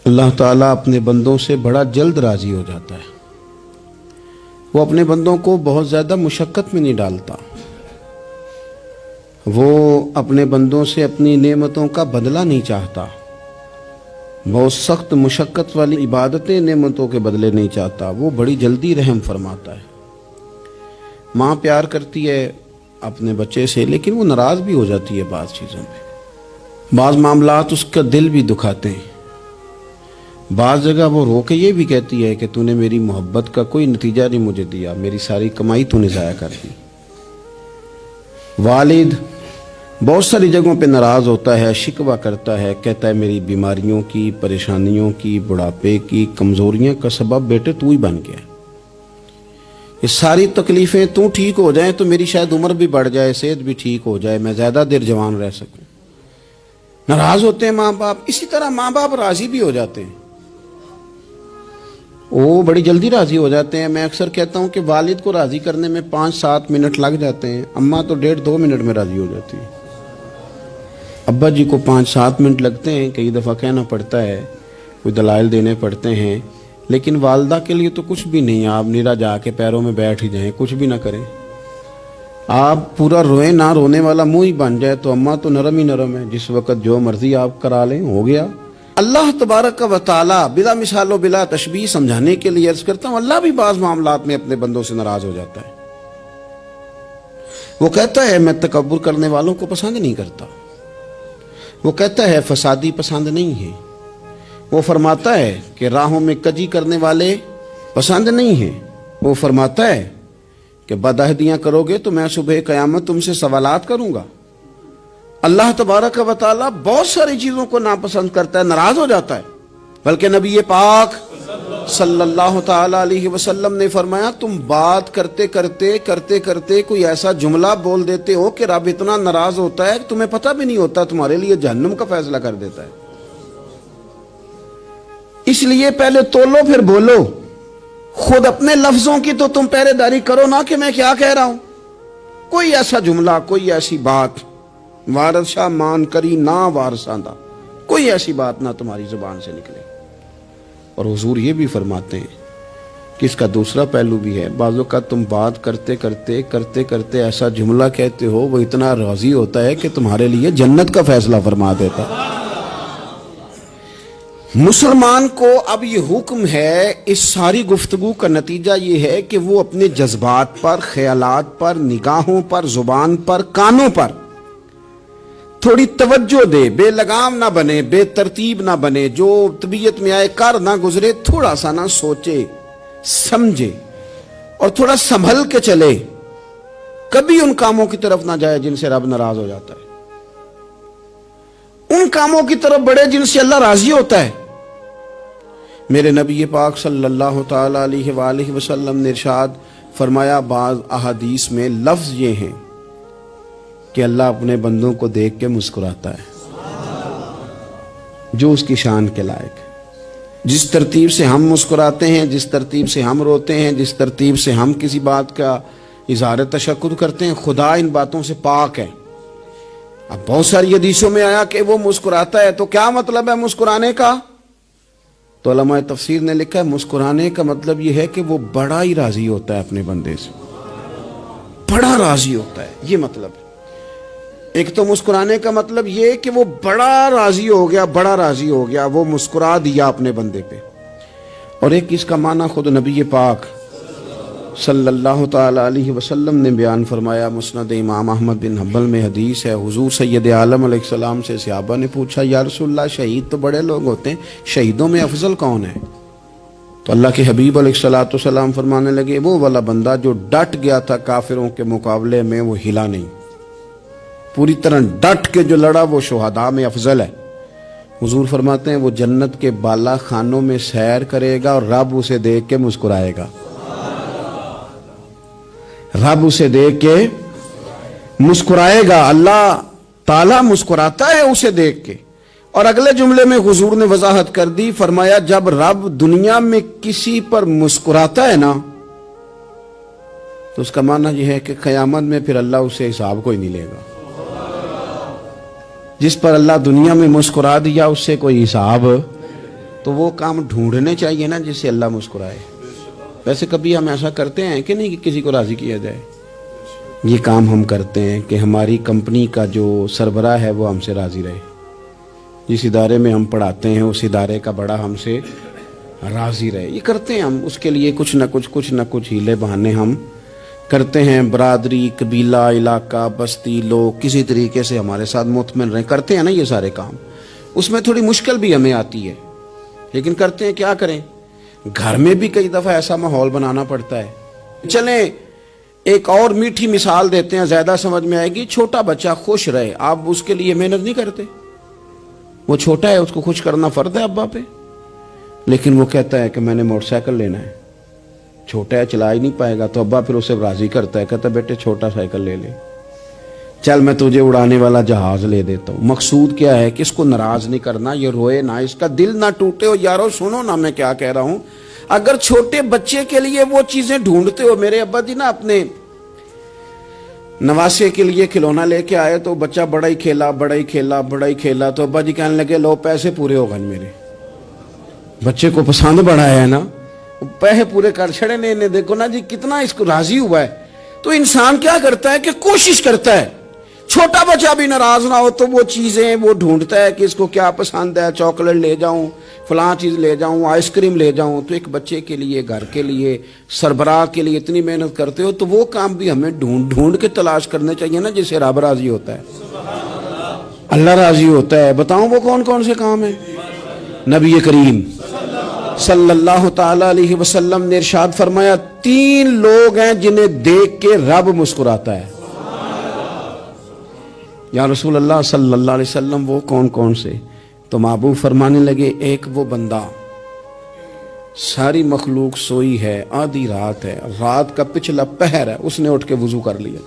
اللہ تعالیٰ اپنے بندوں سے بڑا جلد راضی ہو جاتا ہے۔ وہ اپنے بندوں کو بہت زیادہ مشقت میں نہیں ڈالتا، وہ اپنے بندوں سے اپنی نعمتوں کا بدلہ نہیں چاہتا، بہت سخت مشقت والی عبادتیں نعمتوں کے بدلے نہیں چاہتا، وہ بڑی جلدی رحم فرماتا ہے۔ ماں پیار کرتی ہے اپنے بچے سے، لیکن وہ ناراض بھی ہو جاتی ہے بعض چیزوں پہ، بعض معاملات اس کا دل بھی دکھاتے ہیں، بعض جگہ وہ رو کے یہ بھی کہتی ہے کہ تو نے میری محبت کا کوئی نتیجہ نہیں مجھے دیا، میری ساری کمائی تو نے ضائع کر دی۔ والد بہت ساری جگہوں پہ ناراض ہوتا ہے، شکوہ کرتا ہے، کہتا ہے میری بیماریوں کی، پریشانیوں کی، بڑھاپے کی، کمزوریاں کا سبب بیٹے تو ہی بن گیا۔ یہ ساری تکلیفیں تو ٹھیک ہو جائیں تو میری شاید عمر بھی بڑھ جائے، صحت بھی ٹھیک ہو جائے، میں زیادہ دیر جوان رہ سکوں۔ ناراض ہوتے ہیں ماں باپ، اسی طرح ماں باپ راضی بھی ہو جاتے ہیں، وہ بڑی جلدی راضی ہو جاتے ہیں۔ میں اکثر کہتا ہوں کہ والد کو راضی کرنے میں 5-7 منٹ لگ جاتے ہیں، اماں تو 1.5-2 منٹ میں راضی ہو جاتی ہے۔ ابا جی کو 5-7 منٹ لگتے ہیں، کئی دفعہ کہنا پڑتا ہے، کوئی دلائل دینے پڑتے ہیں، لیکن والدہ کے لیے تو کچھ بھی نہیں، آپ نیرا جا کے پیروں میں بیٹھ ہی جائیں، کچھ بھی نہ کریں، آپ پورا روئیں نہ، رونے والا منہ ہی بن جائے تو اماں تو نرم ہی نرم ہے، جس وقت جو مرضی آپ کرا لیں ہو گیا۔ اللہ تبارک و تعالی بلا مثال و بلا تشبیہ سمجھانے کے لیے عرض کرتا ہوں، اللہ بھی بعض معاملات میں اپنے بندوں سے ناراض ہو جاتا ہے۔ وہ کہتا ہے میں تکبر کرنے والوں کو پسند نہیں کرتا، وہ کہتا ہے فسادی پسند نہیں ہے، وہ فرماتا ہے کہ راہوں میں کجی کرنے والے پسند نہیں ہیں، وہ فرماتا ہے کہ بدعہدیاں کرو گے تو میں صبح قیامت تم سے سوالات کروں گا۔ اللہ تبارک و تعالیٰ بہت ساری چیزوں کو ناپسند کرتا ہے، ناراض ہو جاتا ہے، بلکہ نبی پاک صلی اللہ تعالی علیہ وسلم نے فرمایا تم بات کرتے کرتے کوئی ایسا جملہ بول دیتے ہو کہ رب اتنا ناراض ہوتا ہے کہ تمہیں پتہ بھی نہیں ہوتا، تمہارے لیے جہنم کا فیصلہ کر دیتا ہے۔ اس لیے پہلے تولو پھر بولو، خود اپنے لفظوں کی تو تم پہرے داری کرو نا کہ میں کیا کہہ رہا ہوں۔ کوئی ایسا جملہ، کوئی ایسی بات وارث شاہ مان کری نہ وارثاندہ، کوئی ایسی بات نہ تمہاری زبان سے نکلے۔ اور حضور یہ بھی فرماتے ہیں کہ اس کا دوسرا پہلو بھی ہے، بعض اوقات تم بات کرتے ایسا جملہ کہتے ہو وہ اتنا راضی ہوتا ہے کہ تمہارے لیے جنت کا فیصلہ فرما دیتا ہے۔ مسلمان کو اب یہ حکم ہے، اس ساری گفتگو کا نتیجہ یہ ہے کہ وہ اپنے جذبات پر، خیالات پر، نگاہوں پر، زبان پر، کانوں پر تھوڑی توجہ دے، بے لگام نہ بنے، بے ترتیب نہ بنے، جو طبیعت میں آئے کر نہ گزرے، تھوڑا سا نہ سوچے سمجھے اور تھوڑا سنبھل کے چلے، کبھی ان کاموں کی طرف نہ جائے جن سے رب ناراض ہو جاتا ہے، ان کاموں کی طرف بڑھے جن سے اللہ راضی ہوتا ہے۔ میرے نبی پاک صلی اللہ تعالی علیہ وآلہ وسلم نے ارشاد فرمایا، بعض احادیث میں لفظ یہ ہیں کہ اللہ اپنے بندوں کو دیکھ کے مسکراتا ہے، جو اس کی شان کے لائق ہے۔ جس ترتیب سے ہم مسکراتے ہیں، جس ترتیب سے ہم روتے ہیں، جس ترتیب سے ہم کسی بات کا اظہار تشکر کرتے ہیں، خدا ان باتوں سے پاک ہے۔ اب بہت ساری حدیثوں میں آیا کہ وہ مسکراتا ہے، تو کیا مطلب ہے مسکرانے کا؟ تو علماء تفسیر نے لکھا ہے مسکرانے کا مطلب یہ ہے کہ وہ بڑا ہی راضی ہوتا ہے اپنے بندے سے، بڑا راضی ہوتا ہے، یہ مطلب ہے۔ ایک تو مسکرانے کا مطلب یہ کہ وہ بڑا راضی ہو گیا، وہ مسکرا دیا اپنے بندے پہ، اور ایک اس کا معنی خود نبی پاک صلی اللہ تعالی علیہ وسلم نے بیان فرمایا۔ مسند امام احمد بن حنبل میں حدیث ہے، حضور سید عالم علیہ السلام سے صحابہ نے پوچھا یا رسول اللہ شہید تو بڑے لوگ ہوتے ہیں، شہیدوں میں افضل کون ہے؟ تو اللہ کے حبیب علیہ السلام فرمانے لگے وہ والا بندہ جو ڈٹ گیا تھا کافروں کے مقابلے میں، وہ ہلا نہیں، پوری طرح ڈٹ کے جو لڑا وہ شہداء میں افضل ہے۔ حضور فرماتے ہیں وہ جنت کے بالا خانوں میں سیر کرے گا اور رب اسے دیکھ کے مسکرائے گا، رب اسے دیکھ کے مسکرائے گا، اللہ تعالیٰ مسکراتا ہے اسے دیکھ کے۔ اور اگلے جملے میں حضور نے وضاحت کر دی، فرمایا جب رب دنیا میں کسی پر مسکراتا ہے نا تو اس کا معنی یہ ہے کہ قیامت میں پھر اللہ اسے حساب کوئی نہیں لے گا۔ جس پر اللہ دنیا میں مسکرا دیا اس سے کوئی حساب تو وہ کام ڈھونڈنے چاہیے نا جس سے اللہ مسکرائے. ویسے کبھی ہم ایسا کرتے ہیں کہ نہیں کہ کسی کو راضی کیا جائے؟ یہ کام ہم کرتے ہیں کہ ہماری کمپنی کا جو سربراہ ہے وہ ہم سے راضی رہے. جس ادارے میں ہم پڑھاتے ہیں اس ادارے کا بڑا ہم سے راضی رہے. یہ کرتے ہیں ہم، اس کے لیے کچھ نہ کچھ ہیلے بہانے ہم کرتے ہیں. برادری، قبیلہ، علاقہ، بستی، لوگ کسی طریقے سے ہمارے ساتھ مطمئن رہیں. کرتے ہیں نا یہ سارے کام. اس میں تھوڑی مشکل بھی ہمیں آتی ہے لیکن کرتے ہیں. کیا کریں، گھر میں بھی کئی دفعہ ایسا ماحول بنانا پڑتا ہے. چلیں ایک اور میٹھی مثال دیتے ہیں، زیادہ سمجھ میں آئے گی. چھوٹا بچہ خوش رہے، آپ اس کے لیے محنت نہیں کرتے. وہ چھوٹا ہے، اس کو خوش کرنا فرض ہے ابا پہ. لیکن وہ کہتا ہے کہ میں نے موٹر سائیکل لینا ہے. چھوٹا ہے، چلا ہی نہیں پائے گا، تو ابا پھر اسے راضی کرتا ہے، کہتا ہے بیٹے چھوٹا سائیکل لے لے، چل میں تجھے اڑانے والا جہاز لے دیتا ہوں. مقصود کیا ہے کہ اس کو ناراض نہیں کرنا، یہ روئے نہ، اس کا دل نہ ٹوٹے. ہو یارو سنو نا میں کیا کہہ رہا ہوں. اگر چھوٹے بچے کے لیے وہ چیزیں ڈھونڈتے ہو، میرے ابا جی نا اپنے نواسے کے لیے کھلونا لے کے آئے تو بچہ بڑا ہی کھیلا تو ابا جی کہنے لگے لو پیسے پورے ہو گئے. میرے بچے کو پسند بڑا ہے نا، پیسے پورے کر چھڑے نے. دیکھو نا جی کتنا اس کو راضی ہوا ہے. تو انسان کیا کرتا ہے کہ کوشش کرتا ہے چھوٹا بچہ بھی ناراض نہ ہو، تو وہ چیزیں وہ ڈھونڈتا ہے کہ اس کو کیا پسند ہے. چاکلیٹ لے جاؤں، فلاں چیز لے جاؤں، آئس کریم لے جاؤں. تو ایک بچے کے لیے، گھر کے لیے، سربراہ کے لیے اتنی محنت کرتے ہو، تو وہ کام بھی ہمیں ڈھونڈ کے تلاش کرنے چاہیے نا جس سے رب راضی ہوتا ہے، اللہ راضی ہوتا ہے. بتاؤں وہ کون کون سے کام ہیں؟ نبی کریم صلی اللہ تعالی علیہ وسلم نے ارشاد فرمایا 3 لوگ ہیں جنہیں دیکھ کے رب مسکراتا ہے. یا رسول اللہ صلی اللہ علیہ وسلم وہ کون کون سے؟ تو محبوب فرمانے لگے ایک وہ بندہ ساری مخلوق سوئی ہے، آدھی رات ہے، رات کا پچھلا پہر ہے، اس نے اٹھ کے وضو کر لیا،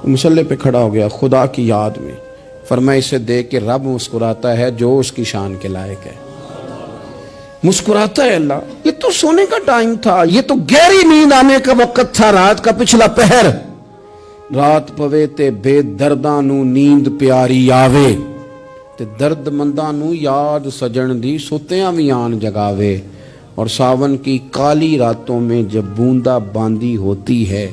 مصلی پہ کھڑا ہو گیا خدا کی یاد میں. فرمایا اسے دیکھ کے رب مسکراتا ہے جو اس کی شان کے لائق ہے. مسکراتا ہے اللہ. یہ تو سونے کا ٹائم تھا، یہ تو گہری نیند آنے کا وقت تھا، رات کا پچھلا پہر. رات پوے تے بے درداں نو نیند پیاری آوے، تے درد منداں نو یاد سجن دی ستیاں وی آن جگاوے. اور ساون کی کالی راتوں میں جب بوندا باندی ہوتی ہے،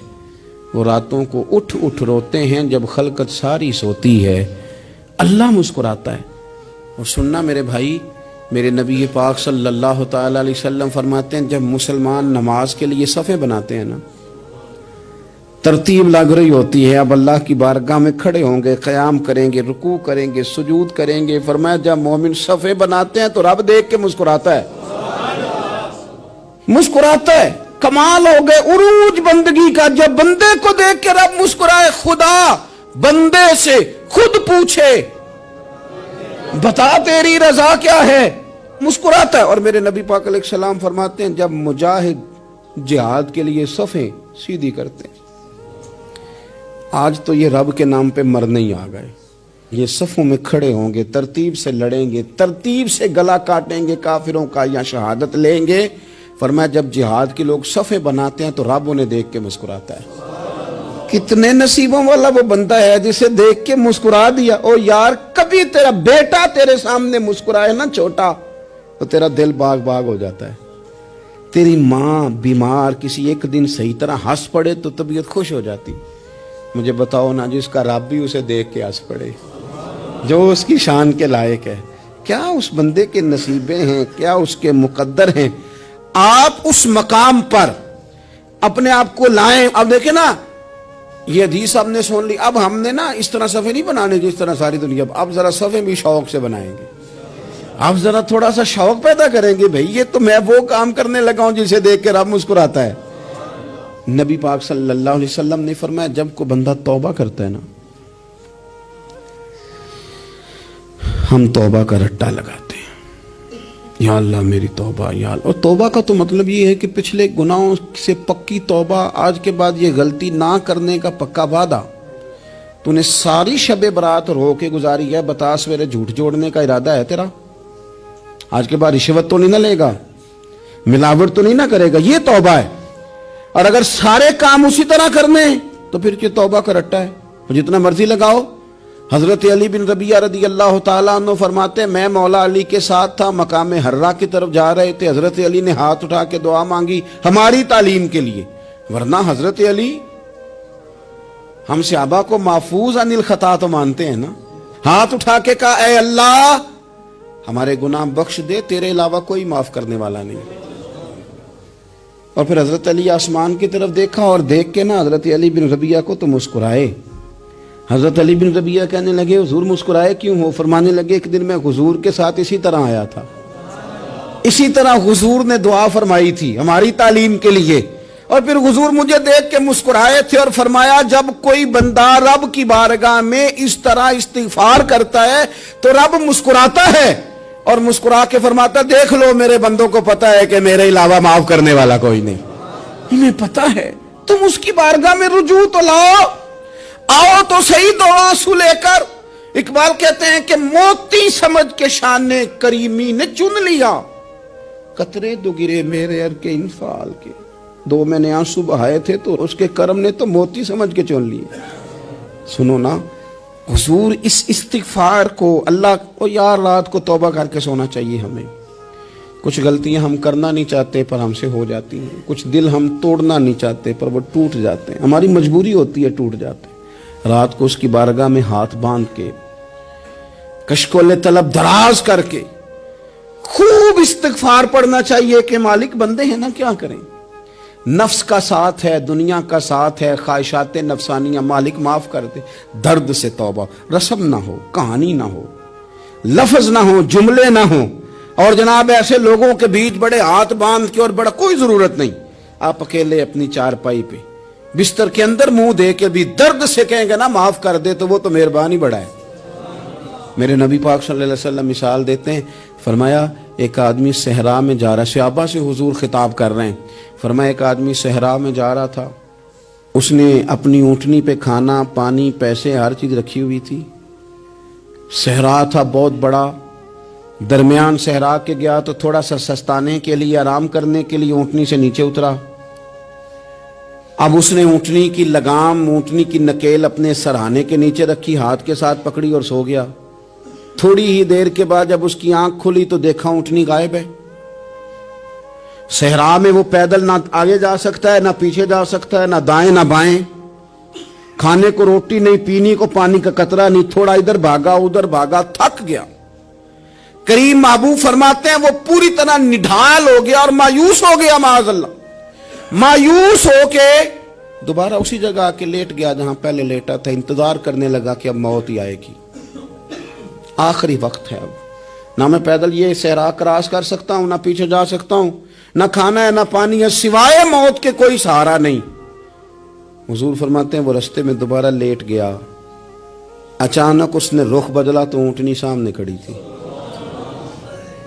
وہ راتوں کو اٹھ روتے ہیں جب خلقت ساری سوتی ہے. اللہ مسکراتا ہے. اور سننا میرے بھائی، میرے نبی پاک صلی اللہ تعالی علیہ وسلم فرماتے ہیں جب مسلمان نماز کے لیے صفیں بناتے ہیں نا، ترتیب لگ رہی ہوتی ہے، اب اللہ کی بارگاہ میں کھڑے ہوں گے، قیام کریں گے، رکوع کریں گے، سجود کریں گے. فرمایا جب مومن صفیں بناتے ہیں تو رب دیکھ کے مسکراتا ہے. مسکراتا ہے. کمال ہو گئے عروج بندگی کا. جب بندے کو دیکھ کے رب مسکرائے. خدا بندے سے خود پوچھے بتا تیری رضا کیا ہے، مسکراتا ہے. اور میرے نبی پاک علیہ السلام فرماتے ہیں جب مجاہد جہاد کے لیے صفیں سیدھی کرتے ہیں. آج تو یہ رب کے نام پہ مرنے ہی آ گئے. یہ صفوں میں کھڑے ہوں گے، ترتیب سے لڑیں گے، ترتیب سے گلا کاٹیں گے کافروں کا یا شہادت لیں گے. فرمایا جب جہاد کے لوگ صفیں بناتے ہیں تو رب انہیں دیکھ کے مسکراتا ہے. کتنے نصیبوں والا وہ بندہ ہے جسے دیکھ کے مسکرا دیا. او یار کبھی تیرا بیٹا تیرے سامنے مسکرائے نا چھوٹا تو تیرا دل باغ باغ ہو جاتا ہے. تیری ماں بیمار کسی ایک دن صحیح طرح ہنس پڑے تو طبیعت خوش ہو جاتی. مجھے بتاؤ نا جس کا رب بھی اسے دیکھ کے ہنس پڑے جو اس کی شان کے لائق ہے. کیا اس بندے کے نصیبیں ہیں، کیا اس کے مقدر ہیں. آپ اس مقام پر اپنے آپ کو لائیں. اب دیکھیں نا یہ حدیث آپ نے سن لی. اب ہم نے نا اس طرح صفحے نہیں بنانے جس طرح ساری دنیا. اب ذرا صفحے بھی شوق سے بنائیں گے. اب ذرا تھوڑا سا شوق پیدا کریں گے. بھئی یہ تو میں وہ کام کرنے لگا ہوں جسے دیکھ کے رب مسکراتا ہے. نبی پاک صلی اللہ علیہ وسلم نے فرمایا جب کوئی بندہ توبہ کرتا ہے نا، ہم توبہ کا رٹا لگاتے ہیں، یا اللہ میری توبہ یا اللہ. اور توبہ کا تو مطلب یہ ہے کہ پچھلے گناہوں سے پکی توبہ، آج کے بعد یہ غلطی نہ کرنے کا پکا وعدہ. تو نے ساری شب برات رو کے گزاری ہے، بتا سویرے جھوٹ جوڑنے کا ارادہ ہے تیرا؟ آج کے بعد رشوت تو نہیں نہ لے گا، ملاوٹ تو نہیں نہ کرے گا، یہ توبہ ہے. اور اگر سارے کام اسی طرح کرنے تو پھر یہ توبہ کا رٹا ہے. جتنا مرضی لگاؤ حضرت علی بن ربیعہ رضی اللہ تعالیٰ عنہ فرماتے ہیں میں مولا علی کے ساتھ تھا، مقام حرہ کی طرف جا رہے تھے، حضرت علی نے ہاتھ اٹھا کے دعا مانگی ہماری تعلیم کے لیے، ورنہ حضرت علی ہم صحابہ کو محفوظ عن الخطا تو مانتے ہیں نا، ہاتھ اٹھا کے کہا اے اللہ ہمارے گناہ بخش دے، تیرے علاوہ کوئی معاف کرنے والا نہیں۔ اور پھر حضرت علی آسمان کی طرف دیکھا اور دیکھ کے نا حضرت علی بن ربیعہ کو تو مسکرائے۔ حضرت علی بن ربیعہ کہنے لگے حضور مسکرائے کیوں ہو؟ فرمانے لگے ایک دن میں حضور کے ساتھ اسی طرح آیا تھا، اسی طرح حضور نے دعا فرمائی تھی ہماری تعلیم کے لیے، اور پھر حضور مجھے دیکھ کے مسکرائے تھے اور فرمایا جب کوئی بندہ رب کی بارگاہ میں اس طرح استغفار کرتا ہے تو رب مسکراتا ہے اور مسکرا کے فرماتا دیکھ لو میرے بندوں کو پتا ہے کہ میرے علاوہ معاف کرنے والا کوئی نہیں، انہیں پتا ہے، تم اس کی بارگاہ میں رجوع تو لاؤ، آؤ تو صحیح دو آنسو لے کر۔ اقبال کہتے ہیں کہ موتی سمجھ کے شان کریمی نے چن لیا، قطرے دو گرے میرے ار کے انفال کے، دو میں نے آنسو بہائے تھے تو اس کے کرم نے تو موتی سمجھ کے چن لیے۔ سنو نا حضور اس استغفار کو اللہ کو یار رات کو توبہ کر کے سونا چاہیے ہمیں، کچھ غلطیاں ہم کرنا نہیں چاہتے پر ہم سے ہو جاتی ہیں، کچھ دل ہم توڑنا نہیں چاہتے پر وہ ٹوٹ جاتے ہیں، ہماری مجبوری ہوتی ہے ٹوٹ جاتے ہیں، رات کو اس کی بارگاہ میں ہاتھ باندھ کے کشکول طلب دراز کر کے خوب استغفار پڑھنا چاہیے کہ مالک بندے ہیں نا کیا کریں، نفس کا ساتھ ہے، دنیا کا ساتھ ہے، خواہشات نفسانیہ، مالک معاف کر دے، درد سے توبہ، رسم نہ ہو، کہانی نہ ہو، لفظ نہ ہو، جملے نہ ہو، اور جناب ایسے لوگوں کے بیچ بڑے ہاتھ باندھ کے اور بڑا کوئی ضرورت نہیں، آپ اکیلے اپنی چارپائی پہ بستر کے اندر منہ دے کے بھی درد سے کہیں گے نا معاف کر دے تو وہ تو مہربانی بڑا ہے۔ میرے نبی پاک صلی اللہ علیہ وسلم مثال دیتے ہیں، فرمایا ایک آدمی صحرا میں جا رہا، صحابہ سے حضور خطاب کر رہے ہیں، فرمایا ایک آدمی صحرا میں جا رہا تھا، اس نے اپنی اونٹنی پہ کھانا پانی پیسے ہر چیز رکھی ہوئی تھی، صحرا تھا بہت بڑا، درمیان صحرا کے گیا تو تھوڑا سا سستانے کے لیے آرام کرنے کے لیے اونٹنی سے نیچے اترا، اب اس نے اونٹنی کی لگام اونٹنی کی نکیل اپنے سرہانے کے نیچے رکھی، ہاتھ کے ساتھ پکڑی اور سو گیا، تھوڑی ہی دیر کے بعد جب اس کی آنکھ کھلی تو دیکھا اونٹنی غائب ہے، صحرا میں وہ پیدل نہ آگے جا سکتا ہے نہ پیچھے جا سکتا ہے، نہ دائیں نہ بائیں، کھانے کو روٹی نہیں، پینے کو پانی کا قطرہ نہیں، تھوڑا ادھر بھاگا ادھر بھاگا تھک گیا، کریم محبوب فرماتے ہیں وہ پوری طرح نڈھال ہو گیا اور مایوس ہو گیا، معاذ اللہ، مایوس ہو کے دوبارہ اسی جگہ آ کے لیٹ گیا جہاں پہلے لیٹا تھا، انتظار کرنے لگا کہ اب موت ہی آئے گی، آخری وقت ہے، اب نہ میں پیدل یہ صحرا کراس کر سکتا ہوں، نہ پیچھے جا سکتا ہوں، نہ کھانا ہے نہ پانی ہے، سوائے موت کے کوئی سہارا نہیں۔ حضور فرماتے ہیں وہ رستے میں دوبارہ لیٹ گیا، اچانک اس نے رخ بدلا تو اونٹنی سامنے کھڑی تھی،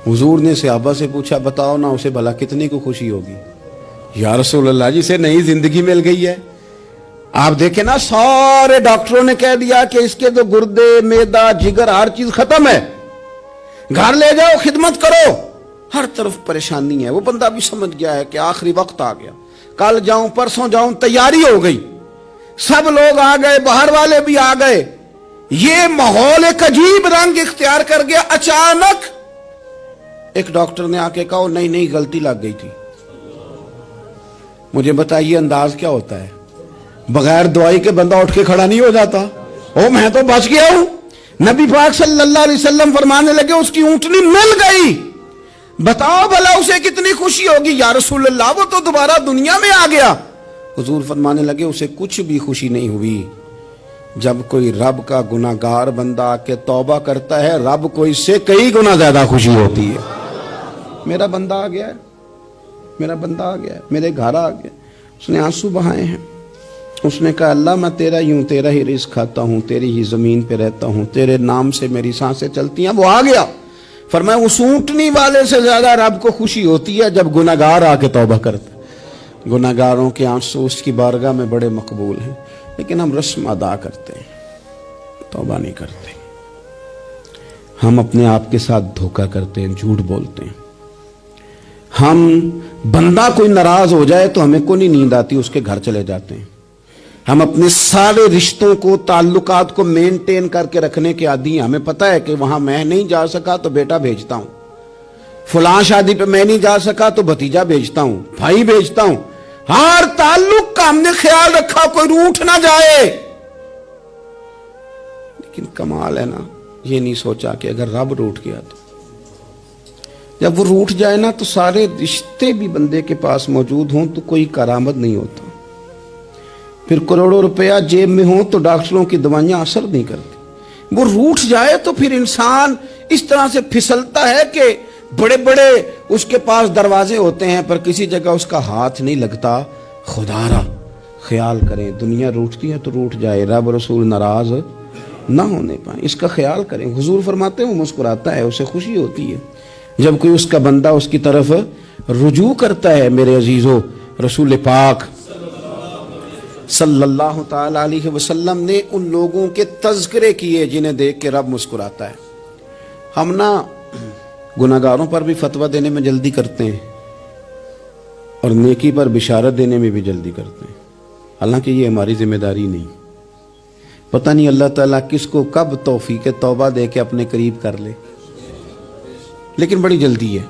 حضور نے صحابہ سے پوچھا بتاؤ نا اسے بھلا کتنی کو خوشی ہوگی؟ یا رسول اللہ جی سے نئی زندگی مل گئی ہے۔ آپ دیکھیں نا سارے ڈاکٹروں نے کہہ دیا کہ اس کے تو گردے معدہ جگر ہر چیز ختم ہے، گھر لے جاؤ خدمت کرو، ہر طرف پریشانی ہے، وہ بندہ بھی سمجھ گیا ہے کہ آخری وقت آ گیا، کل جاؤں پرسوں جاؤں، تیاری ہو گئی، سب لوگ آ گئے، باہر والے بھی آ گئے، یہ ماحول ایک عجیب رنگ اختیار کر گیا۔ اچانک ایک ڈاکٹر نے آ کے کہا نہیں نہیں غلطی لگ گئی تھی۔ مجھے بتائیے انداز کیا ہوتا ہے؟ بغیر دوائی کے بندہ اٹھ کے کھڑا نہیں ہو جاتا، او میں تو بچ گیا ہوں۔ نبی پاک صلی اللہ علیہ وسلم فرمانے لگے اس کی اونٹنی مل گئی، بتاؤ بھلا اسے کتنی خوشی ہوگی؟ یا رسول اللہ وہ تو دوبارہ دنیا میں آ گیا۔ حضور فرمانے لگے اسے کچھ بھی خوشی نہیں ہوئی، جب کوئی رب کا گناہگار بندہ آ کے توبہ کرتا ہے رب کو اس سے کئی گنا زیادہ خوشی ہوتی ہے۔ میرا بندہ آ گیا ہے، میرا بندہ آ گیا ہے، میرے گھر آ گیا، اس نے آنسو بہائے ہیں، اس نے کہا اللہ میں تیرا ہی ہوں، تیرا ہی رزق کھاتا ہوں، تیری ہی زمین پہ رہتا ہوں، تیرے نام سے میری سانسیں چلتی ہیں۔ وہ آ گیا، فرمایا اس اونٹنی والے سے زیادہ رب کو خوشی ہوتی ہے جب گناہگار آ کے توبہ کرتا ہے۔ گناہگاروں کے آنسو اس کی بارگاہ میں بڑے مقبول ہیں، لیکن ہم رسم ادا کرتے ہیں، توبہ نہیں کرتے، ہم اپنے آپ کے ساتھ دھوکہ کرتے ہیں، جھوٹ بولتے ہیں۔ ہم بندہ کوئی ناراض ہو جائے تو ہمیں کو نہیں نیند آتی، اس کے گھر چلے جاتے ہیں، ہم اپنے سارے رشتوں کو تعلقات کو مینٹین کر کے رکھنے کے عادی ہیں. ہمیں پتہ ہے کہ وہاں میں نہیں جا سکا تو بیٹا بھیجتا ہوں, فلاں شادی پہ میں نہیں جا سکا تو بھتیجا بھیجتا ہوں, بھائی بھیجتا ہوں. ہر تعلق کا ہم نے خیال رکھا کوئی روٹھ نہ جائے. لیکن کمال ہے نا, یہ نہیں سوچا کہ اگر رب روٹھ گیا تو جب وہ روٹھ جائے نا تو سارے رشتے بھی بندے کے پاس موجود ہوں تو کوئی کارآمد نہیں ہوتا. پھر کروڑوں روپیہ جیب میں ہوں تو ڈاکٹروں کی دوائیاں اثر نہیں کرتی. وہ روٹھ جائے تو پھر انسان اس طرح سے پھسلتا ہے کہ بڑے بڑے اس کے پاس دروازے ہوتے ہیں پر کسی جگہ اس کا ہاتھ نہیں لگتا. خدا را خیال کریں, دنیا روٹتی ہے تو روٹھ جائے, رب رسول ناراض نہ ہونے پائیں, اس کا خیال کریں. حضور فرماتے ہیں وہ مسکراتا ہے, اسے خوشی ہوتی ہے جب کوئی اس کا بندہ اس کی طرف رجوع کرتا ہے. میرے عزیزو, رسول پاک صلی اللہ تعالی علیہ وسلم نے ان لوگوں کے تذکرے کیے جنہیں دیکھ کے رب مسکراتا ہے. ہم نا گناہگاروں پر بھی فتویٰ دینے میں جلدی کرتے ہیں اور نیکی پر بشارت دینے میں بھی جلدی کرتے ہیں, حالانکہ یہ ہماری ذمہ داری نہیں. پتہ نہیں اللہ تعالیٰ کس کو کب توفیق توبہ دے کے اپنے قریب کر لے, لیکن بڑی جلدی ہے,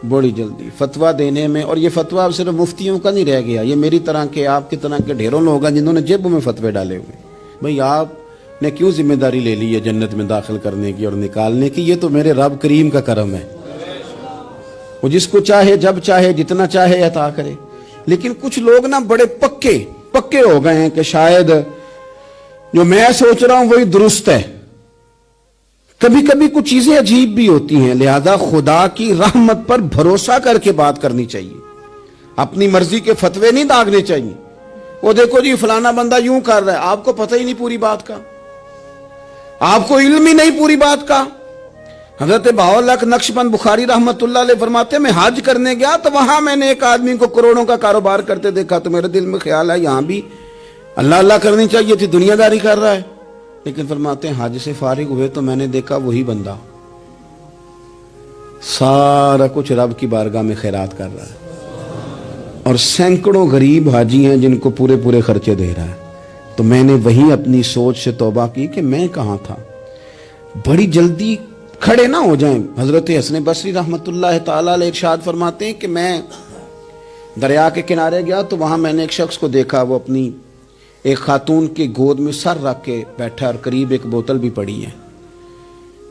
بڑی جلدی فتویٰ دینے میں. اور یہ فتویٰ اب صرف مفتیوں کا نہیں رہ گیا, یہ میری طرح کے آپ کی طرح کے ڈھیروں لوگ ہیں جنہوں نے جیبوں میں فتوے ڈالے ہوئے. بھئی آپ نے کیوں ذمہ داری لے لی ہے جنت میں داخل کرنے کی اور نکالنے کی؟ یہ تو میرے رب کریم کا کرم ہے, وہ جس کو چاہے جب چاہے جتنا چاہے عطا کرے. لیکن کچھ لوگ نا بڑے پکے ہو گئے ہیں کہ شاید جو میں سوچ رہا ہوں وہی درست ہے. کبھی کبھی کچھ چیزیں عجیب بھی ہوتی ہیں, لہذا خدا کی رحمت پر بھروسہ کر کے بات کرنی چاہیے. اپنی مرضی کے فتوے نہیں داغنے چاہیے. وہ دیکھو جی فلانا بندہ یوں کر رہا ہے, آپ کو پتہ ہی نہیں پوری بات کا, آپ کو علم ہی نہیں پوری بات کا. حضرت بہاءاللہ نقشبند بخاری رحمت اللہ علیہ فرماتے ہیں میں حج کرنے گیا تو وہاں میں نے ایک آدمی کو کروڑوں کا کاروبار کرتے دیکھا تو میرے دل میں خیال ہے یہاں بھی اللہ اللہ کرنی چاہیے تھی, دنیا داری کر رہا ہے. لیکن فرماتے ہیں حج سے فارغ ہوئے تو میں نے دیکھا وہی بندہ سارا کچھ رب کی بارگاہ میں خیرات کر رہا ہے, اور سینکڑوں غریب حاجی ہیں جن کو پورے خرچے دے رہا ہے. تو میں نے وہی اپنی سوچ سے توبہ کی کہ میں کہاں تھا. بڑی جلدی کھڑے نہ ہو جائیں. حضرت حسن بصری رحمت اللہ تعالی علیہ ارشاد فرماتے ہیں کہ میں دریا کے کنارے گیا تو وہاں میں نے ایک شخص کو دیکھا, وہ اپنی ایک خاتون کی گود میں سر رکھ کے بیٹھا اور قریب ایک بوتل بھی پڑی ہے.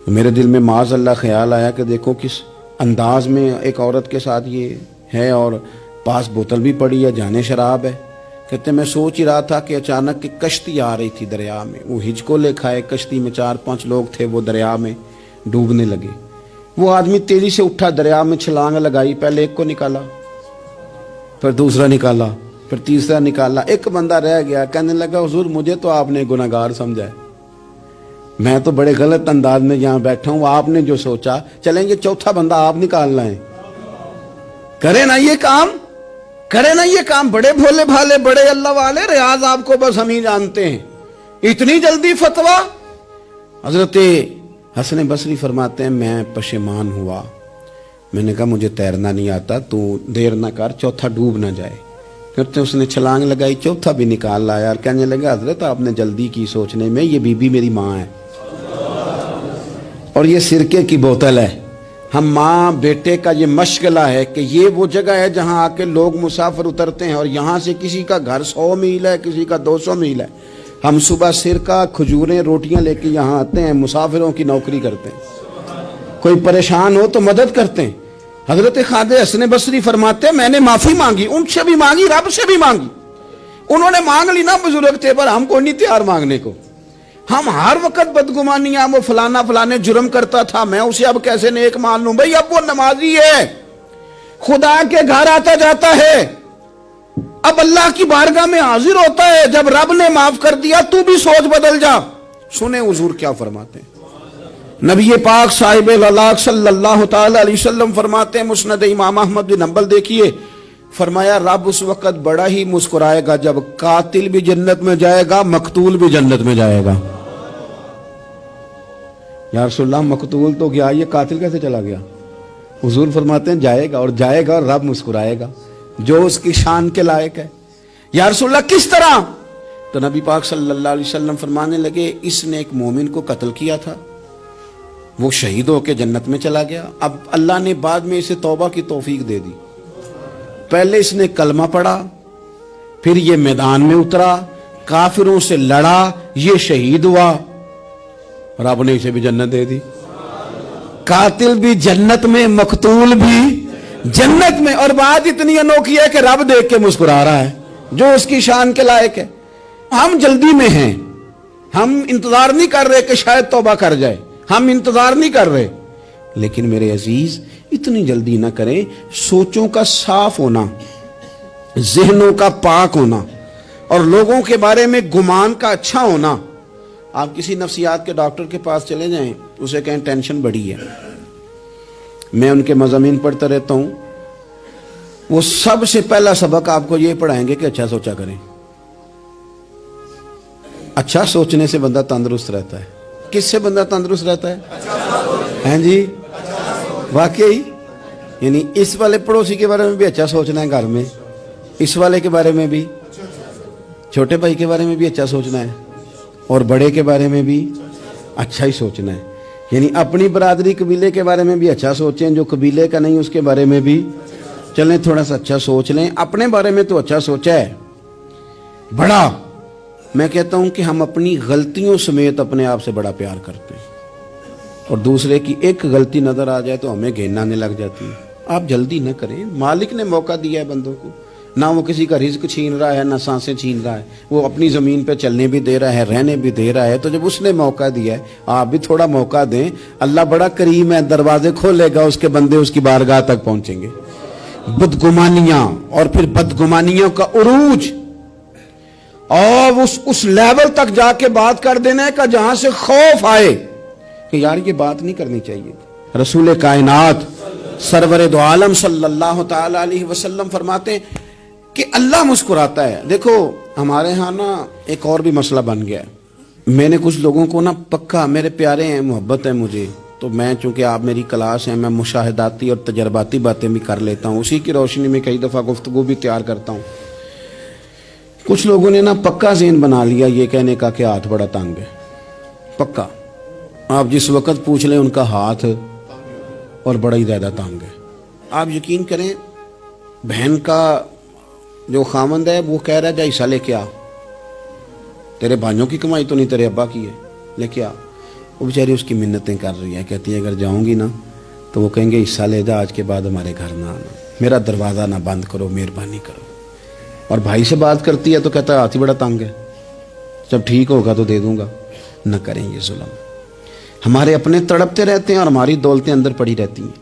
میرے دل میں معاذ اللہ خیال آیا کہ دیکھو کس انداز میں ایک عورت کے ساتھ یہ ہے اور پاس بوتل بھی پڑی ہے, جانے شراب ہے. کہتے میں سوچ ہی رہا تھا کہ اچانک ایک کشتی آ رہی تھی دریا میں, وہ ہچکو لے کھائے, کشتی میں 4-5 لوگ تھے, وہ دریا میں ڈوبنے لگے. وہ آدمی تیزی سے اٹھا, دریا میں چھلانگ لگائی, پہلے ایک کو نکالا, پھر دوسرا نکالا, پھر تیسرا نکالا. ایک بندہ رہ گیا, کہنے لگا حضور مجھے تو آپ نے گناہگار سمجھا ہے, میں تو بڑے غلط انداز میں یہاں بیٹھا ہوں, آپ نے جو سوچا چلیں گے چوتھا بندہ آپ نکالنا ہے, کرے نا یہ کام, کرے نا یہ کام. بڑے بھولے بھالے بڑے اللہ والے, ریاض آپ کو بس ہم ہی جانتے ہیں, اتنی جلدی فتویٰ. حضرت حسن بصری فرماتے ہیں میں پشیمان ہوا, میں نے کہا مجھے تیرنا نہیں آتا, تو دیر نہ کر چوتھا ڈوب نہ جائے. کرتے اس نے چھلانگ لگائی, چوتھا بھی نکال لایا اور کہنے لگا حضرت آپ نے جلدی کی سوچنے میں, یہ بی بی میری ماں ہے اور یہ سرکے کی بوتل ہے. ہم ماں بیٹے کا یہ مشغلہ ہے کہ یہ وہ جگہ ہے جہاں آ کے لوگ مسافر اترتے ہیں, اور یہاں سے کسی کا گھر 100 میل ہے, کسی کا 200 میل ہے. ہم صبح سرکہ کھجوریں روٹیاں لے کے یہاں آتے ہیں, مسافروں کی نوکری کرتے ہیں, کوئی پریشان ہو تو مدد کرتے ہیں. حضرت خواجہ حسن بصری فرماتے ہیں میں نے معافی مانگی, ان سے بھی مانگی, رب سے بھی مانگی. انہوں نے مانگ لی نا, بزرگ تھے, پر ہم کو نہیں تیار مانگنے کو. ہم ہر وقت بدگمانیاں, وہ فلانے جرم کرتا تھا, میں اسے اب کیسے نیک مان لوں. بھئی اب وہ نمازی ہے, خدا کے گھر آتا جاتا ہے, اب اللہ کی بارگاہ میں حاضر ہوتا ہے. جب رب نے معاف کر دیا تو بھی سوچ بدل جا. سنیں حضور کیا فرماتے ہیں. نبی پاک صاحب الاخلاق صلی اللہ تعالی علیہ وسلم فرماتے ہیں, مسند امام احمد بن حنبل دیکھیے, فرمایا رب اس وقت بڑا ہی مسکرائے گا جب قاتل بھی جنت میں جائے گا, مقتول بھی جنت میں جائے گا. یا رسول اللہ مقتول تو گیا, یہ قاتل کیسے چلا گیا؟ حضور فرماتے ہیں جائے گا, اور جائے گا اور رب مسکرائے گا جو اس کی شان کے لائق ہے. یا رسول اللہ کس طرح؟ تو نبی پاک صلی اللہ علیہ وسلم فرمانے لگے اس نے ایک مومن کو قتل کیا تھا، وہ شہید ہو کے جنت میں چلا گیا، اب اللہ نے بعد میں اسے توبہ کی توفیق دے دی۔ پہلے اس نے کلمہ پڑھا، پھر یہ میدان میں اترا، کافروں سے لڑا، یہ شہید ہوا، رب نے اسے بھی جنت دے دی۔ قاتل بھی جنت میں، مقتول بھی جنت میں، اور بات اتنی انوکھی ہے کہ رب دیکھ کے مسکرا رہا ہے، جو اس کی شان کے لائق ہے۔ ہم جلدی میں ہیں، ہم انتظار نہیں کر رہے کہ شاید توبہ کر جائے، ہم انتظار نہیں کر رہے، لیکن میرے عزیز اتنی جلدی نہ کریں۔ سوچوں کا صاف ہونا، ذہنوں کا پاک ہونا، اور لوگوں کے بارے میں گمان کا اچھا ہونا۔ آپ کسی نفسیات کے ڈاکٹر کے پاس چلے جائیں، اسے کہیں ٹینشن بڑی ہے، میں ان کے مضامین پڑھتا رہتا ہوں، وہ سب سے پہلا سبق آپ کو یہ پڑھائیں گے کہ اچھا سوچا کریں۔ اچھا سوچنے سے بندہ تندرست رہتا ہے۔ کس سے بندہ تندرست رہتا ہے؟ ہیں جی، واقعی، یعنی اس والے پڑوسی کے بارے میں بھی اچھا سوچنا ہے گھر میں، اس والے کے بارے میں بھی، چھوٹے بھائی کے بارے میں بھی اچھا سوچنا ہے، اور بڑے کے بارے میں بھی اچھا ہی سوچنا ہے۔ یعنی اپنی برادری قبیلے کے بارے میں بھی اچھا سوچیں، جو قبیلے کا نہیں اس کے بارے میں بھی چلیں تھوڑا سا اچھا سوچ لیں۔ اپنے بارے میں تو اچھا سوچا ہے بڑا، میں کہتا ہوں کہ ہم اپنی غلطیوں سمیت اپنے آپ سے بڑا پیار کرتے ہیں، اور دوسرے کی ایک غلطی نظر آ جائے تو ہمیں گھین آنے لگ جاتی ہے۔ آپ جلدی نہ کریں، مالک نے موقع دیا ہے بندوں کو، نہ وہ کسی کا رزق چھین رہا ہے، نہ سانسیں چھین رہا ہے، وہ اپنی زمین پہ چلنے بھی دے رہا ہے، رہنے بھی دے رہا ہے، تو جب اس نے موقع دیا ہے آپ بھی تھوڑا موقع دیں۔ اللہ بڑا کریم ہے، دروازے کھولے گا، اس کے بندے اس کی بارگاہ تک پہنچیں گے۔ بدگمانیاں اور پھر بدگمانیوں کا عروج، اور اس لیول تک جا کے بات کر دینا ہے کہ جہاں سے خوف آئے کہ یار یہ بات نہیں کرنی چاہیے۔ رسول کائنات سرور دو عالم صلی اللہ تعالی علیہ وسلم فرماتے ہیں کہ اللہ مسکراتا ہے۔ دیکھو ہمارے ہاں نا ایک اور بھی مسئلہ بن گیا ہے، میں نے کچھ لوگوں کو نا پکا، میرے پیارے ہیں، محبت ہے مجھے، تو میں چونکہ آپ میری کلاس ہیں، میں مشاہداتی اور تجرباتی باتیں بھی کر لیتا ہوں، اسی کی روشنی میں کئی دفعہ گفتگو بھی تیار کرتا ہوں۔ کچھ لوگوں نے نا پکا ذہن بنا لیا یہ کہنے کا کہ ہاتھ بڑا تنگ ہے، پکا، آپ جس وقت پوچھ لیں ان کا ہاتھ اور بڑا ہی زیادہ تنگ ہے۔ آپ یقین کریں، بہن کا جو خامند ہے وہ کہہ رہا ہے جا حصہ لے کے آ، تیرے بھائیوں کی کمائی تو نہیں، تیرے ابا کی ہے، لے کے آ۔ وہ بیچاری اس کی منتیں کر رہی ہے، کہتی ہے اگر جاؤں گی نا تو وہ کہیں گے حصہ لے جا، آج کے بعد ہمارے گھر نہ آنا، میرا دروازہ نہ بند کرو، مہربانی کرو۔ اور بھائی سے بات کرتی ہے تو کہتا ہے ہاتھ ہی بڑا تنگ ہے، جب ٹھیک ہوگا تو دے دوں گا۔ نہ کریں یہ ظلم۔ ہمارے اپنے تڑپتے رہتے ہیں اور ہماری دولتیں اندر پڑی رہتی ہیں،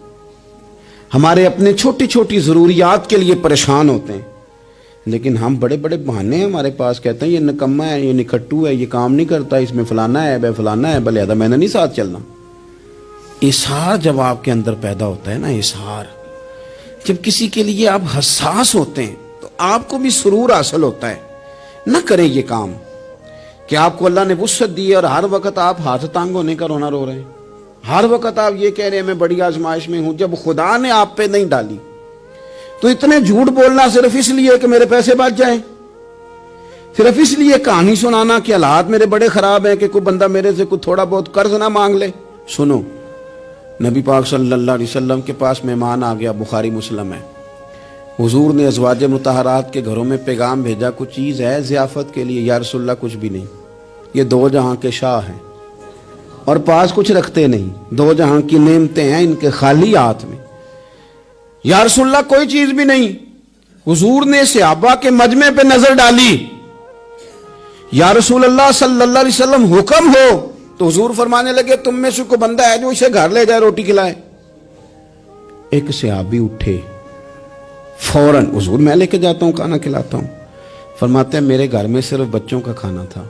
ہمارے اپنے چھوٹی چھوٹی ضروریات کے لیے پریشان ہوتے ہیں، لیکن ہم بڑے بڑے بہانے ہیں ہمارے پاس، کہتے ہیں یہ نکما ہے، یہ نکھٹو ہے، یہ کام نہیں کرتا، اس میں فلانا ہے، بے فلانا ہے، بلے میں نے نہیں ساتھ چلنا۔ اظہار جب آپ کے اندر پیدا ہوتا ہے نا، اظہار، جب کسی کے لیے آپ حساس ہوتے ہیں تو آپ کو بھی سرور حاصل ہوتا ہے۔ نہ کریں یہ کام کہ آپ کو اللہ نے وسعت دی ہے اور ہر وقت آپ ہاتھ تانگ ہونے کا رونا رو رہے ہیں، ہر وقت آپ یہ کہہ رہے ہیں میں بڑی آزمائش میں ہوں، جب خدا نے آپ پہ نہیں ڈالی تو اتنے جھوٹ بولنا صرف اس لیے کہ میرے پیسے بچ جائیں، صرف اس لیے کہانی سنانا کہ حالات میرے بڑے خراب ہیں کہ کوئی بندہ میرے سے کوئی تھوڑا بہت قرض نہ مانگ لے۔ سنو، نبی پاک صلی اللہ علیہ وسلم کے پاس مہمان آ گیا، بخاری مسلم ہے، حضور نے ازواج مطہرات کے گھروں میں پیغام بھیجا، کچھ چیز ہے ضیافت کے لیے؟ یا رسول اللہ کچھ بھی نہیں، یہ دو جہاں کے شاہ ہیں اور پاس کچھ رکھتے نہیں، دو جہاں کی نعمتیں ہیں ان کے خالی ہاتھ میں۔ یا رسول اللہ کوئی چیز بھی نہیں۔ حضور نے صحابہ کے مجمع پہ نظر ڈالی، یا رسول اللہ صلی اللہ علیہ وسلم حکم ہو، تو حضور فرمانے لگے تم میں سے کوئی بندہ ہے جو اسے گھر لے جائے روٹی کھلائے؟ ایک صحابی اٹھے فوراً، حضور میں لے کے جاتا ہوں کھانا کھلاتا ہوں۔ فرماتے ہیں میرے گھر میں صرف بچوں کا کھانا تھا،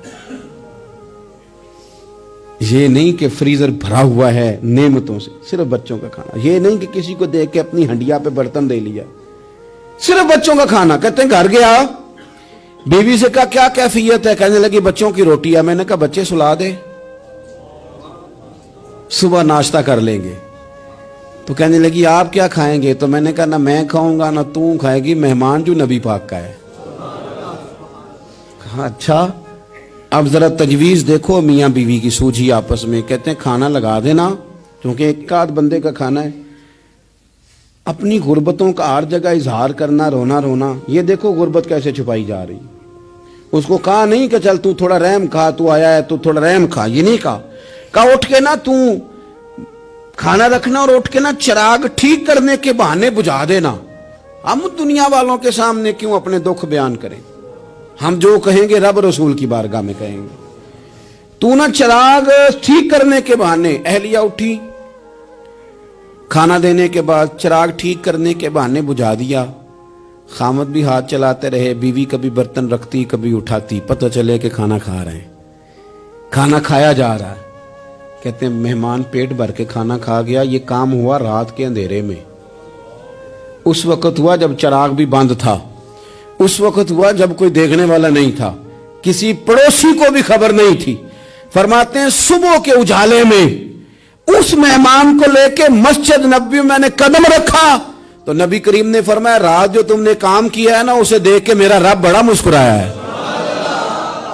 یہ نہیں کہ فریزر بھرا ہوا ہے نعمتوں سے، صرف بچوں کا کھانا، یہ نہیں کہ کسی کو دیکھ کے اپنی ہنڈیا پہ برتن دے لیا، صرف بچوں کا کھانا۔ کہتے ہیں گھر گیا، بیوی سے کہا کیا کیفیت ہے؟ کہنے لگی بچوں کی روٹی ہے۔ میں نے کہا بچے سلا دے، صبح ناشتہ کر لیں گے۔ تو کہنے لگی آپ کیا کھائیں گے؟ تو میں نے کہا نہ میں کھاؤں گا نہ تو کھائے گی، مہمان جو نبی پاک کا ہے۔ کہا اچھا، اب ذرا تجویز دیکھو میاں بیوی کی سوجھی آپس میں. کہتے ہیں کھانا لگا دینا کیونکہ ایک آدھ بندے کا کھانا ہے. اپنی غربتوں کا ہر جگہ اظہار کرنا, رونا رونا. یہ دیکھو غربت کیسے چھپائی جا رہی. اس کو کہا نہیں کہ چل تو تھوڑا رحم کھا, تو آیا ہے تو تھوڑا رحم کھا, یہ نہیں کہا. کہا اٹھ کے نا تو کھانا رکھنا اور اٹھ کے نا چراغ ٹھیک کرنے کے بہانے بجھا دینا. ہم دنیا والوں کے سامنے کیوں اپنے دکھ بیان کریں؟ ہم جو کہیں گے رب رسول کی بارگاہ میں کہیں گے. تو نا چراغ ٹھیک کرنے کے بہانے. اہلیہ اٹھی, کھانا دینے کے بعد چراغ ٹھیک کرنے کے بہانے بجھا دیا. خامد بھی ہاتھ چلاتے رہے, بیوی کبھی برتن رکھتی کبھی اٹھاتی, پتہ چلے کہ کھانا کھا رہے ہیں, کھانا کھایا جا رہا ہے. کہتے ہیں مہمان پیٹ بھر کے کھانا کھا گیا. یہ کام ہوا رات کے اندھیرے میں, اس وقت ہوا جب چراغ بھی بند تھا, اس وقت ہوا جب کوئی دیکھنے والا نہیں تھا, کسی پڑوسی کو بھی خبر نہیں تھی. فرماتے ہیں صبح کے اجالے میں اس مہمان کو لے کے مسجد نبوی میں نے قدم رکھا تو نبی کریم نے فرمایا رات جو تم نے کام کیا ہے نا اسے دیکھ کے میرا رب بڑا مسکرایا ہے,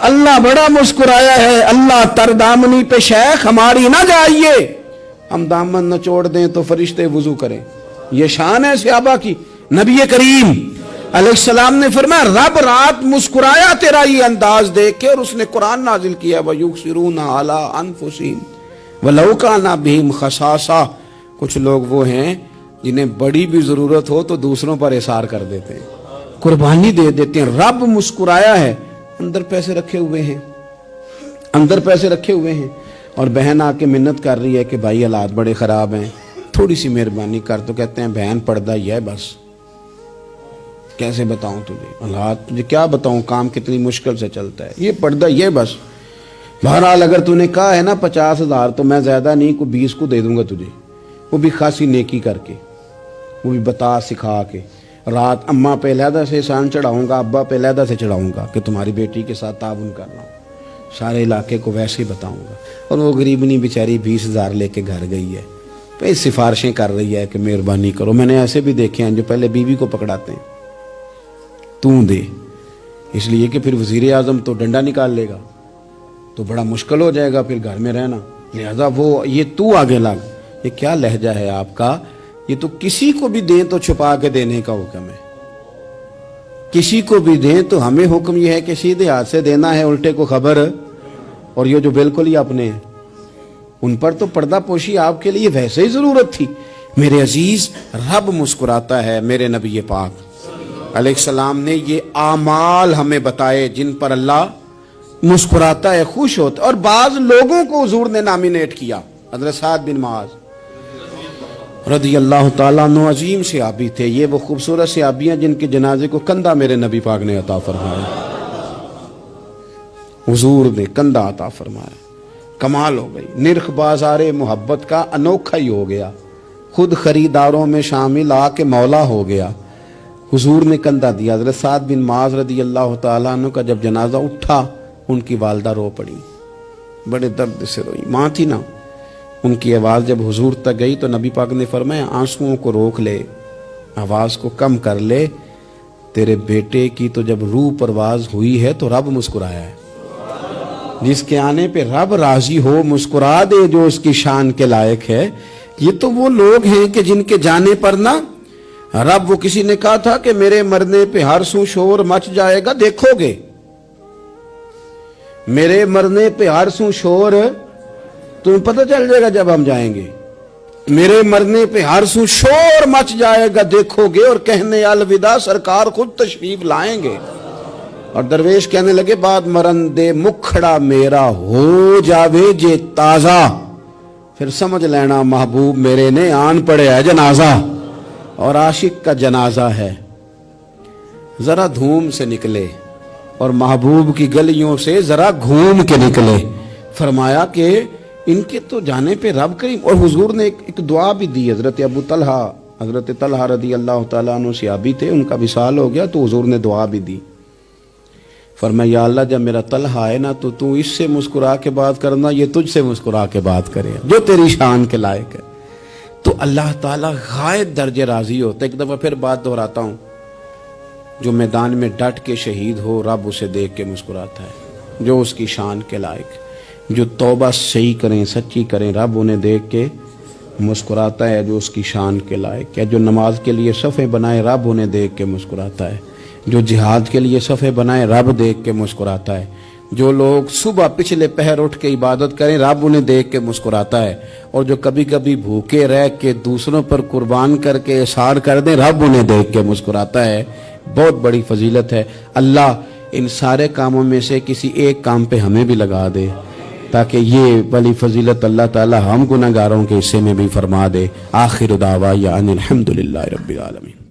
اللہ بڑا مسکرایا ہے. اللہ تر دامنی پہ شیخ ہماری نہ جائیے, ہم دامن نہ چھوڑ دیں تو فرشتے وضو کریں. یہ شان ہے صحابہ کی. نبی کریم علیہ السلام نے فرمایا رب رات مسکرایا تیرا یہ انداز دیکھ کے, اور اس نے قرآن نازل کیا وَيُؤْثِرُونَ عَلَىٰ أَنفُسِهِمْ وَلَوْ كَانَ بِهِمْ خَصَاصَةٌ. کچھ لوگ وہ ہیں جنہیں بڑی بھی ضرورت ہو تو دوسروں پر اثار کر دیتے ہیں, قربانی دے دیتے ہیں. رب مسکرایا ہے, اندر پیسے رکھے ہوئے ہیں, اندر پیسے رکھے ہوئے ہیں, اور بہن آ کے منت کر رہی ہے کہ بھائی حالات بڑے خراب ہیں, تھوڑی سی مہربانی کر. تو کہتے ہیں بہن پردہ ہی ہے بس, کیسے بتاؤں تجھے حالات, تجھے کیا بتاؤں, کام کتنی مشکل سے چلتا ہے, یہ پردہ یہ بس. بہرحال اگر تو نے کہا ہے نا 50,000 تو میں زیادہ نہیں کو 20 کو دے دوں گا تجھے, وہ بھی خاصی نیکی کر کے, وہ بھی بتا سکھا کے. رات اماں پہ علیحدہ سے احسان چڑھاؤں گا, ابا پہ علیحدہ سے چڑھاؤں گا کہ تمہاری بیٹی کے ساتھ تعاون کر رہا ہوں, سارے علاقے کو ویسے ہی بتاؤں گا. اور وہ غریبنی بیچاری 20,000 لے کے گھر گئی ہے, پھر سفارشیں کر رہی ہے کہ مہربانی کرو. میں نے ایسے بھی دیکھے ہیں جو پہلے بیوی کو پکڑاتے ہیں, تو دے, اس لیے کہ پھر وزیر اعظم تو ڈنڈا نکال لے گا تو بڑا مشکل ہو جائے گا پھر گھر میں رہنا, لہذا وہ یہ تو آگے لگ. یہ کیا لہجہ ہے آپ کا, یہ تو کسی کو بھی دیں تو چھپا کے دینے کا حکم ہے, کسی کو بھی دیں تو ہمیں حکم یہ ہے کہ سیدھے ہاتھ سے دینا ہے, الٹے کو خبر. اور یہ جو بالکل ہی اپنے ہیں ان پر تو پردہ پوشی آپ کے لیے ویسے ہی ضرورت تھی. میرے عزیز رب مسکراتا ہے. میرے نبی پاک علیہ السلام نے یہ اعمال ہمیں بتائے جن پر اللہ مسکراتا ہے, خوش ہوتا ہے. اور بعض لوگوں کو حضور نے نامینیٹ کیا. حضرت سعد بن معاذ رضی اللہ تعالیٰ عنہ عظیم صحابی تھے. یہ وہ خوبصورت صحابیاں جن کے جنازے کو کندھا میرے نبی پاک نے عطا فرمایا, حضور نے کندھا عطا فرمایا. کمال ہو گئی. نرخ بازار محبت کا انوکھا ہی ہو گیا, خود خریداروں میں شامل آ کے مولا ہو گیا. حضور نے کندھا دیا. حضرت سعد بن معاذ رضی اللہ تعالیٰ عنہ کا جب جنازہ اٹھا ان کی والدہ رو پڑی, بڑے درد سے روئی. ماں تھی نا, ان کی آواز جب حضور تک گئی تو نبی پاک نے فرمایا آنسوؤں کو روک لے, آواز کو کم کر لے, تیرے بیٹے کی تو جب روح پرواز ہوئی ہے تو رب مسکرایا ہے. جس کے آنے پہ رب راضی ہو مسکرا دے جو اس کی شان کے لائق ہے. یہ تو وہ لوگ ہیں کہ جن کے جانے پر نا رب, وہ کسی نے کہا تھا کہ میرے مرنے پہ ہر سو شور مچ جائے گا, دیکھو گے میرے مرنے پہ ہر سو شور, تمہیں پتہ چل جائے گا جب ہم جائیں گے. میرے مرنے پہ ہر سو شور مچ جائے گا, دیکھو گے. اور کہنے الوداع سرکار خود تشریف لائیں گے. اور درویش کہنے لگے بات مرندے مکھڑا میرا ہو جاوے جے تازہ, پھر سمجھ لینا محبوب میرے نے آن پڑے ہے جنازہ. اور عاشق کا جنازہ ہے, ذرا دھوم سے نکلے اور محبوب کی گلیوں سے ذرا گھوم کے نکلے. فرمایا کہ ان کے تو جانے پہ رب کریم. اور حضور نے ایک دعا بھی دی. حضرت ابو طلحہ, حضرت طلحہ رضی اللہ تعالیٰ عنہ صحابی تھے, ان کا وصال ہو گیا تو حضور نے دعا بھی دی. فرمایا یا اللہ جب میرا طلحہ ہے نا تو اس سے مسکرا کے بات کرنا, یہ تجھ سے مسکرا کے بات کرے جو تیری شان کے لائق ہے. تو اللہ تعالیٰ غائب درجے راضی ہوتا ہے. ایک دفعہ پھر بات دہراتا ہوں, جو میدان میں ڈٹ کے شہید ہو رب اسے دیکھ کے مسکراتا ہے. جو اس کی شان کے لائق. جو توبہ صحیح کریں سچی کریں رب انہیں دیکھ کے مسکراتا ہے جو اس کی شان کے لائق ہے. جو نماز کے لیے صفیں بنائے رب انہیں دیکھ کے مسکراتا ہے. جو جہاد کے لیے صفیں بنائے رب دیکھ کے مسکراتا ہے. جو لوگ صبح پچھلے پہر اٹھ کے عبادت کریں رب انہیں دیکھ کے مسکراتا ہے. اور جو کبھی کبھی بھوکے رہ کے دوسروں پر قربان کر کے احسان کر دیں رب انہیں دیکھ کے مسکراتا ہے. بہت بڑی فضیلت ہے. اللہ ان سارے کاموں میں سے کسی ایک کام پہ ہمیں بھی لگا دے تاکہ یہ بڑی فضیلت اللہ تعالی ہم گناہگاروں کے حصے میں بھی فرما دے. آخر دعوانا ان الحمدللہ رب العالمین.